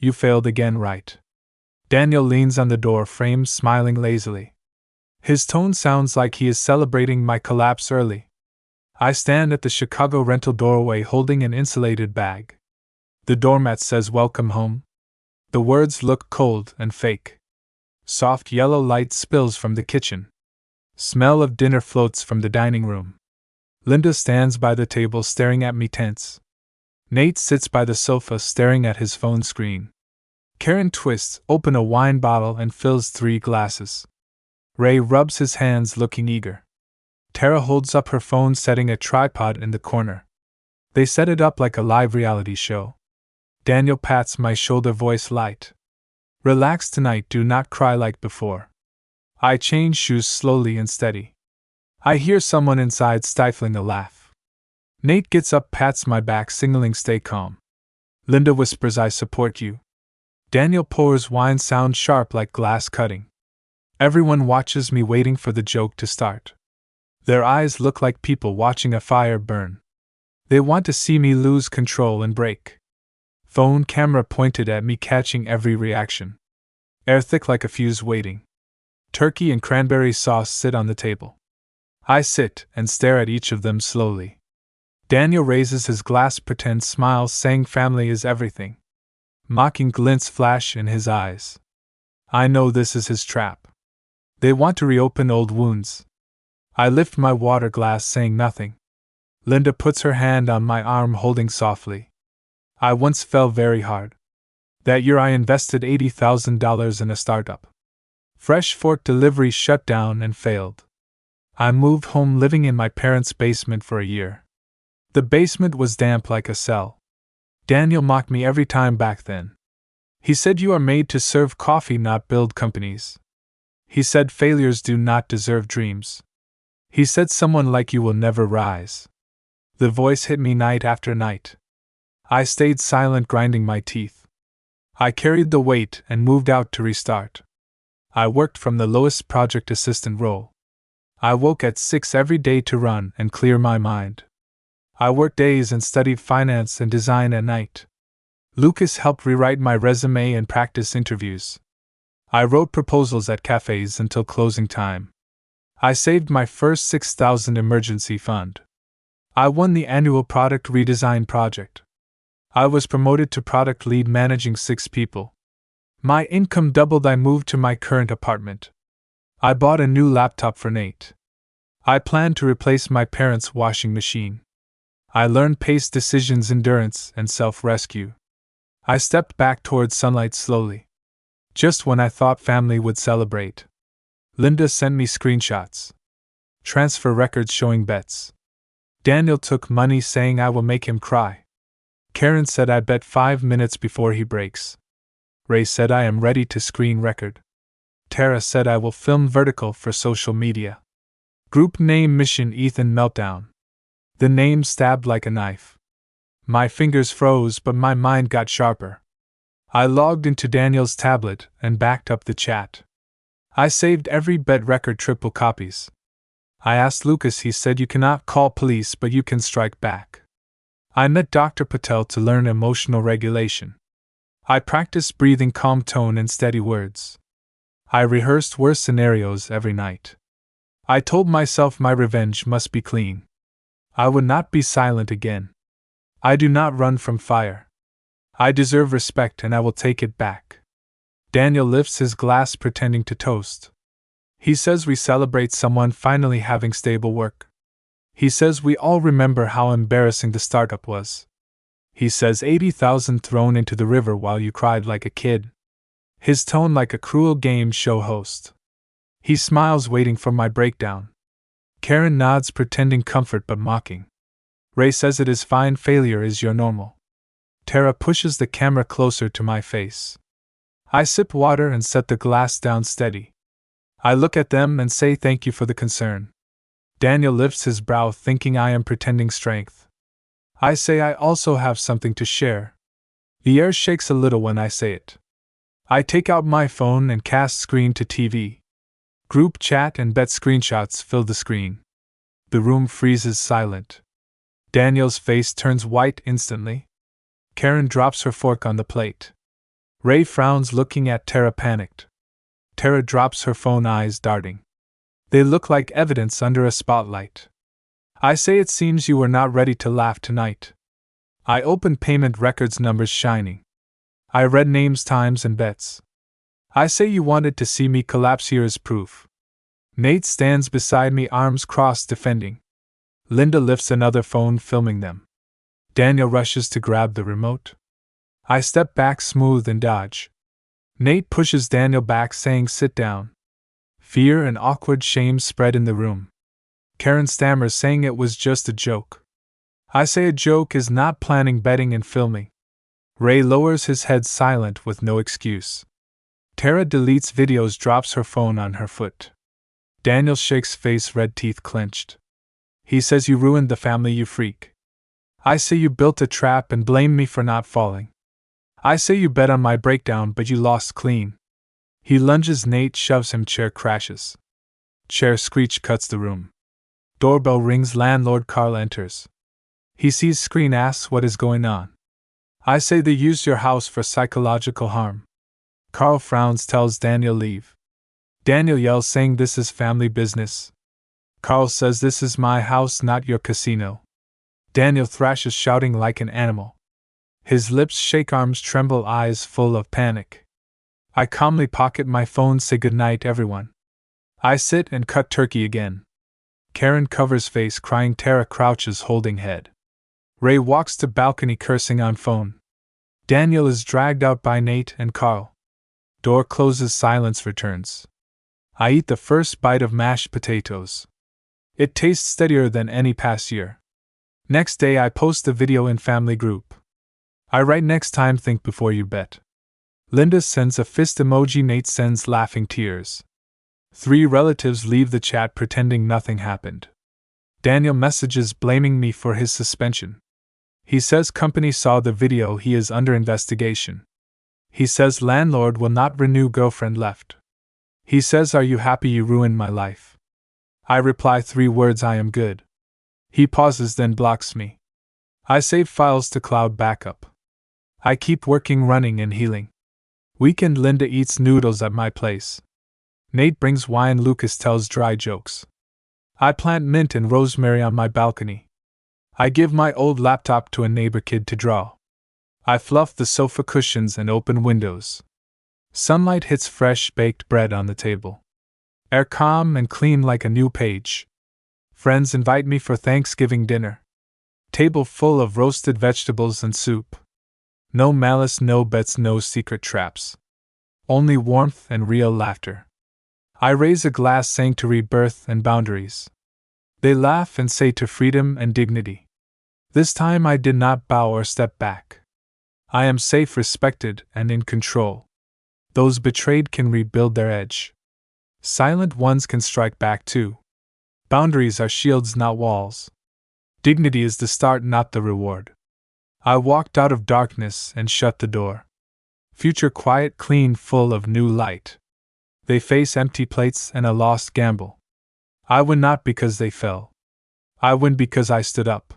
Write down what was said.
You failed again, right? Daniel leans on the door frame, smiling lazily. His tone sounds like he is celebrating my collapse early. I stand at the Chicago rental doorway holding an insulated bag. The doormat says "Welcome home." The words look cold and fake. Soft yellow light spills from the kitchen. Smell of dinner floats from the dining room. Linda stands by the table staring at me tense. Nate sits by the sofa staring at his phone screen. Karen twists open a wine bottle and fills 3 glasses. Ray rubs his hands looking eager. Tara holds up her phone setting a tripod in the corner. They set it up like a live reality show. Daniel pats my shoulder, voice light. Relax tonight, do not cry like before. I change shoes slowly and steady. I hear someone inside stifling a laugh. Nate gets up, pats my back, signaling stay calm. Linda whispers, I support you. Daniel pours wine, sound sharp like glass cutting. Everyone watches me, waiting for the joke to start. Their eyes look like people watching a fire burn. They want to see me lose control and break. Phone camera pointed at me, catching every reaction. Air thick like a fuse waiting. Turkey and cranberry sauce sit on the table. I sit and stare at each of them slowly. Daniel raises his glass, pretend smiles, saying family is everything. Mocking glints flash in his eyes. I know this is his trap. They want to reopen old wounds. I lift my water glass, saying nothing. Linda puts her hand on my arm, holding softly. I once fell very hard. That year I invested $80,000 in a startup. Fresh Fork delivery shut down and failed. I moved home, living in my parents' basement for a year. The basement was damp like a cell. Daniel mocked me every time back then. He said you are made to serve coffee, not build companies. He said failures do not deserve dreams. He said someone like you will never rise. The voice hit me night after night. I stayed silent, grinding my teeth. I carried the weight and moved out to restart. I worked from the lowest project assistant role. I woke at 6 every day to run and clear my mind. I worked days and studied finance and design at night. Lucas helped rewrite my resume and practice interviews. I wrote proposals at cafes until closing time. I saved my first $6,000 emergency fund. I won the annual product redesign project. I was promoted to product lead, managing 6 people. My income doubled. I moved to my current apartment. I bought a new laptop for Nate. I planned to replace my parents' washing machine. I learned pace, decisions, endurance, and self-rescue. I stepped back towards sunlight slowly. Just when I thought family would celebrate. Linda sent me screenshots. Transfer records showing bets. Daniel took money, saying I will make him cry. Karen said I bet 5 minutes before he breaks. Ray said I am ready to screen record. Tara said I will film vertical for social media. Group name Mission Ethan Meltdown. The name stabbed like a knife. My fingers froze, but my mind got sharper. I logged into Daniel's tablet and backed up the chat. I saved every bet record, triple copies. I asked Lucas, he said you cannot call police but you can strike back. I met Dr. Patel to learn emotional regulation. I practiced breathing, calm tone, and steady words. I rehearsed worst scenarios every night. I told myself my revenge must be clean. I would not be silent again. I do not run from fire. I deserve respect and I will take it back. Daniel lifts his glass, pretending to toast. He says we celebrate someone finally having stable work. He says we all remember how embarrassing the startup was. He says 80,000 thrown into the river while you cried like a kid. His tone like a cruel game show host. He smiles, waiting for my breakdown. Karen nods, pretending comfort but mocking. Ray says it is fine, failure is your normal. Tara pushes the camera closer to my face. I sip water and set the glass down steady. I look at them and say thank you for the concern. Daniel lifts his brow, thinking I am pretending strength. I say I also have something to share. The air shakes a little when I say it. I take out my phone and cast screen to TV. Group chat and bet screenshots fill the screen. The room freezes silent. Daniel's face turns white instantly. Karen drops her fork on the plate. Ray frowns, looking at Tara, panicked. Tara drops her phone, eyes darting. They look like evidence under a spotlight. I say, it seems you were not ready to laugh tonight. I open payment records, numbers shining. I read names, times, and bets. I say you wanted to see me collapse, here is proof. Nate stands beside me, arms crossed, defending. Linda lifts another phone, filming them. Daniel rushes to grab the remote. I step back, smooth, and dodge. Nate pushes Daniel back, saying, sit down. Fear and awkward shame spread in the room. Karen stammers, saying it was just a joke. I say a joke is not planning, betting, and filming. Ray lowers his head, silent, with no excuse. Tara deletes videos, drops her phone on her foot. Daniel shakes face, red teeth clenched. He says, you ruined the family, you freak. I say you built a trap and blamed me for not falling. I say you bet on my breakdown, but you lost clean. He lunges, Nate shoves him, chair crashes. Chair screech cuts the room. Doorbell rings, landlord Carl enters. He sees screen, asks what is going on. I say they used your house for psychological harm. Carl frowns, tells Daniel leave. Daniel yells, saying this is family business. Carl says this is my house, not your casino. Daniel thrashes, shouting like an animal. His lips shake, arms tremble, eyes full of panic. I calmly pocket my phone, say goodnight everyone. I sit and cut turkey again. Karen covers face, crying. Tara crouches, holding head. Ray walks to balcony, cursing on phone. Daniel is dragged out by Nate and Carl. Door closes, silence returns. I eat the first bite of mashed potatoes. It tastes steadier than any past year. Next day I post the video in family group. I write, next time think before you bet. Linda sends a fist emoji, Nate sends laughing tears. 3 relatives leave the chat, pretending nothing happened. Daniel messages blaming me for his suspension. He says company saw the video, he is under investigation. He says landlord will not renew, girlfriend left. He says, are you happy you ruined my life? I reply 3 words, I am good. He pauses, then blocks me. I save files to cloud backup. I keep working, running, and healing. Weekend Linda eats noodles at my place. Nate brings wine, Lucas tells dry jokes. I plant mint and rosemary on my balcony. I give my old laptop to a neighbor kid to draw. I fluff the sofa cushions and open windows. Sunlight hits fresh baked bread on the table. Air calm and clean like a new page. Friends invite me for Thanksgiving dinner. Table full of roasted vegetables and soup. No malice, no bets, no secret traps. Only warmth and real laughter. I raise a glass, saying to rebirth and boundaries. They laugh and say to freedom and dignity. This time I did not bow or step back. I am safe, respected, and in control. Those betrayed can rebuild their edge. Silent ones can strike back too. Boundaries are shields, not walls. Dignity is the start, not the reward. I walked out of darkness and shut the door. Future quiet, clean, full of new light. They face empty plates and a lost gamble. I win not because they fell. I win because I stood up.